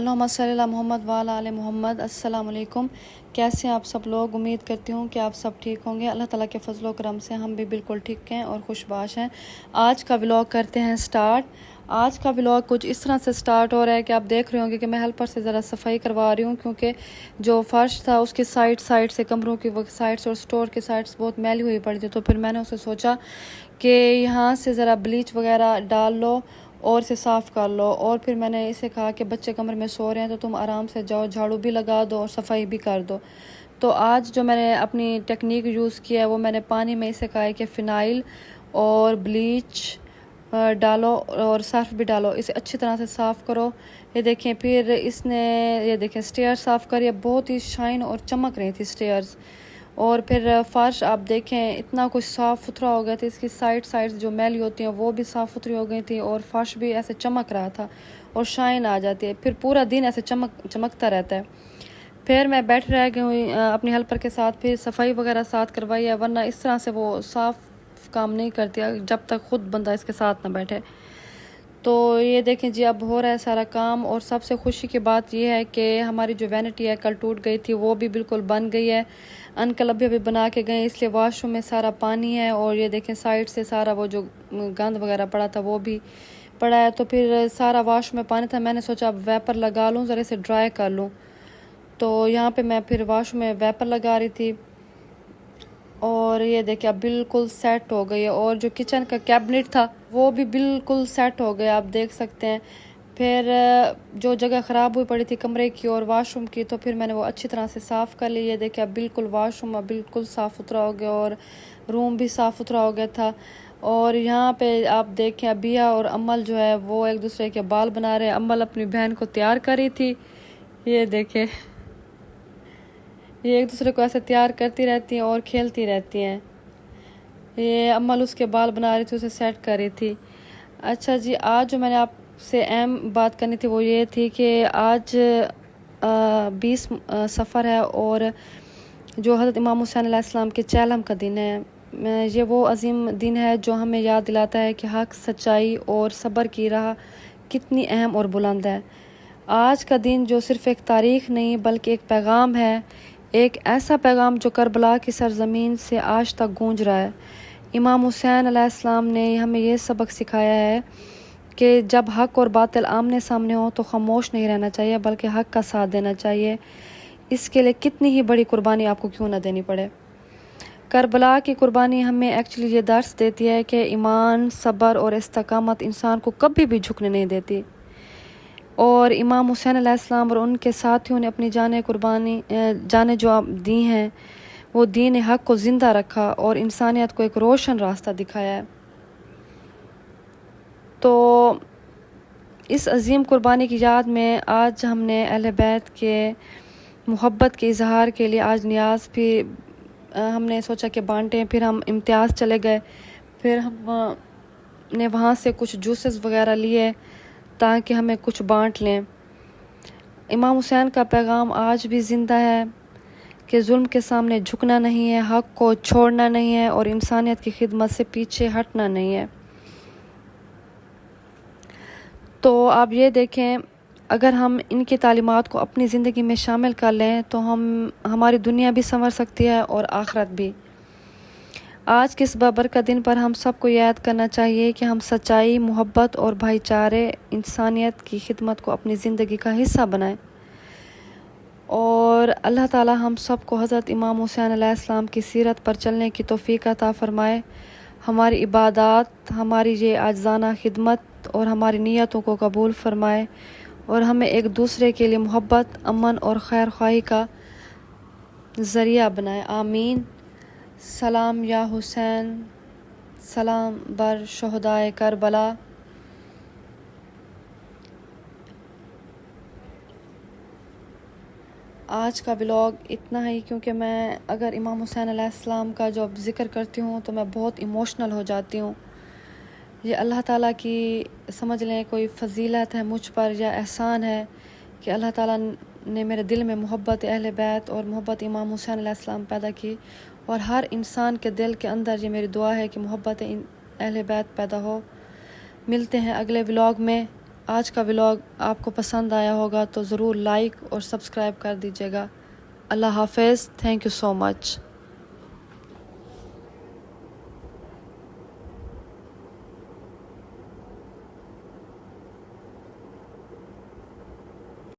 اللہم صلی علی محمد وعلی آل محمد۔ السلام علیکم، کیسے ہیں آپ سب لوگ؟ امید کرتی ہوں کہ آپ سب ٹھیک ہوں گے۔ اللہ تعالیٰ کے فضل و کرم سے ہم بھی بالکل ٹھیک ہیں اور خوش باش ہیں۔ آج کا ولاگ کرتے ہیں سٹارٹ۔ آج کا ولاگ کچھ اس طرح سے سٹارٹ ہو رہا ہے کہ آپ دیکھ رہے ہوں گے کہ میں ہیلپر سے ذرا صفائی کروا رہی ہوں، کیونکہ جو فرش تھا اس کی سائڈ سے، کمروں کی سائڈ سے اور سٹور کی سائڈ سے بہت میلی ہوئی پڑی تھی، تو پھر میں نے اسے سوچا کہ یہاں سے ذرا بلیچ وغیرہ ڈال لو اور اسے صاف کر لو۔ اور پھر میں نے اسے کہا کہ بچے کمرے میں سو رہے ہیں تو تم آرام سے جاؤ، جھاڑو بھی لگا دو اور صفائی بھی کر دو۔ تو آج جو میں نے اپنی ٹیکنیک یوز کیا ہے وہ میں نے پانی میں اسے کہا ہے کہ فنائل اور بلیچ ڈالو اور سرف بھی ڈالو، اسے اچھی طرح سے صاف کرو۔ یہ دیکھیں، پھر اس نے یہ دیکھیں سٹیئر صاف کری، بہت ہی شائن اور چمک رہی تھی سٹیئرز۔ اور پھر فرش آپ دیکھیں اتنا کچھ صاف ستھرا ہو گیا تھا، اس کی سائڈ جو میلی ہوتی ہیں وہ بھی صاف ستھری ہو گئی تھی اور فرش بھی ایسے چمک رہا تھا اور شائن آ جاتی ہے، پھر پورا دن ایسے چمکتا رہتا ہے۔ پھر میں بیٹھ رہ گئی اپنی ہیلپر کے ساتھ، پھر صفائی وغیرہ ساتھ کروائی ہے، ورنہ اس طرح سے وہ صاف کام نہیں کرتی جب تک خود بندہ اس کے ساتھ نہ بیٹھے۔ تو یہ دیکھیں جی، اب ہو رہا ہے سارا کام، اور سب سے خوشی کی بات یہ ہے کہ ہماری جو وینٹی ہے کل ٹوٹ گئی تھی وہ بھی بالکل بن گئی ہے۔ انکل ابھی بنا کے گئے، اس لیے واش روم میں سارا پانی ہے، اور یہ دیکھیں سائڈ سے سارا وہ جو گند وغیرہ پڑا تھا وہ بھی پڑا ہے، تو پھر سارا واش روم میں پانی تھا۔ میں نے سوچا اب ویپر لگا لوں، ذرا سے ڈرائی کر لوں، تو یہاں پہ میں پھر واش روم میں ویپر لگا رہی تھی، اور یہ دیکھیں اب بالکل سیٹ ہو گئی ہے۔ اور جو کچن کا کیبنٹ تھا وہ بھی بالکل سیٹ ہو گیا، آپ دیکھ سکتے ہیں۔ پھر جو جگہ خراب ہوئی پڑی تھی کمرے کی اور واش روم کی، تو پھر میں نے وہ اچھی طرح سے صاف کر لی۔ یہ دیکھیں اب بالکل واش روم اب بالکل صاف ستھرا ہو گیا اور روم بھی صاف ستھرا ہو گیا تھا۔ اور یہاں پہ آپ دیکھیں ابیا اور امل جو ہے وہ ایک دوسرے کے بال بنا رہے ہیں۔ امل اپنی بہن کو تیار کری تھی، یہ دیکھیں یہ ایک دوسرے کو ایسے تیار کرتی رہتی ہیں اور کھیلتی رہتی ہیں۔ یہ امل اس کے بال بنا رہی تھی، اسے سیٹ کر رہی تھی۔ اچھا جی، آج جو میں نے آپ سے اہم بات کرنی تھی وہ یہ تھی کہ آج 20 صفر ہے، اور جو حضرت امام حسین علیہ السلام کے چہلم کا دن ہے۔ یہ وہ عظیم دن ہے جو ہمیں یاد دلاتا ہے کہ حق، سچائی اور صبر کی راہ کتنی اہم اور بلند ہے۔ آج کا دن جو صرف ایک تاریخ نہیں بلکہ ایک پیغام ہے، ایک ایسا پیغام جو کربلا کی سرزمین سے آج تک گونج رہا ہے۔ امام حسین علیہ السلام نے ہمیں یہ سبق سکھایا ہے کہ جب حق اور باطل آمنے سامنے ہو تو خاموش نہیں رہنا چاہیے بلکہ حق کا ساتھ دینا چاہیے، اس کے لیے کتنی ہی بڑی قربانی آپ کو کیوں نہ دینی پڑے۔ کربلا کی قربانی ہمیں ایکچولی یہ درس دیتی ہے کہ ایمان، صبر اور استقامت انسان کو کبھی بھی جھکنے نہیں دیتی، اور امام حسین علیہ السلام اور ان کے ساتھیوں نے اپنی جانیں جو دی ہیں، وہ دین حق کو زندہ رکھا اور انسانیت کو ایک روشن راستہ دکھایا ہے۔ تو اس عظیم قربانی کی یاد میں آج ہم نے اہل بیت کے محبت کے اظہار کے لیے آج نیاز بھی ہم نے سوچا کہ بانٹیں۔ پھر ہم امتیاز چلے گئے، پھر ہم نے وہاں سے کچھ جوسز وغیرہ لیے تاکہ ہمیں کچھ بانٹ لیں۔ امام حسین کا پیغام آج بھی زندہ ہے کہ ظلم کے سامنے جھکنا نہیں ہے، حق کو چھوڑنا نہیں ہے اور انسانیت کی خدمت سے پیچھے ہٹنا نہیں ہے۔ تو آپ یہ دیکھیں، اگر ہم ان کی تعلیمات کو اپنی زندگی میں شامل کر لیں تو ہماری دنیا بھی سنور سکتی ہے اور آخرت بھی۔ آج کے اس بابرکت دن پر ہم سب کو یاد کرنا چاہیے کہ ہم سچائی، محبت اور بھائی چارے، انسانیت کی خدمت کو اپنی زندگی کا حصہ بنائیں، اور اللہ تعالی ہم سب کو حضرت امام حسین علیہ السلام کی سیرت پر چلنے کی توفیق عطا فرمائے۔ ہماری عبادات، ہماری یہ عاجزانہ خدمت اور ہماری نیتوں کو قبول فرمائے، اور ہمیں ایک دوسرے کے لیے محبت، امن اور خیر خواہی کا ذریعہ بنائے، آمین۔ سلام یا حسین، سلام بر شہدائے کربلا۔ آج کا ولاگ اتنا ہی، کیونکہ میں اگر امام حسین علیہ السلام کا جب ذکر کرتی ہوں تو میں بہت ایموشنل ہو جاتی ہوں۔ یہ اللہ تعالیٰ کی سمجھ لیں کوئی فضیلت ہے مجھ پر یا احسان ہے کہ اللہ تعالیٰ نے میرے دل میں محبت اہل بیت اور محبت امام حسین علیہ السلام پیدا کی، اور ہر انسان کے دل کے اندر یہ میری دعا ہے کہ محبت اہل بیت پیدا ہو۔ ملتے ہیں اگلے ولاگ میں۔ آج کا ولاگ آپ کو پسند آیا ہوگا تو ضرور لائک اور سبسکرائب کر دیجیے گا۔ اللہ حافظ، تھینک یو سو مچ۔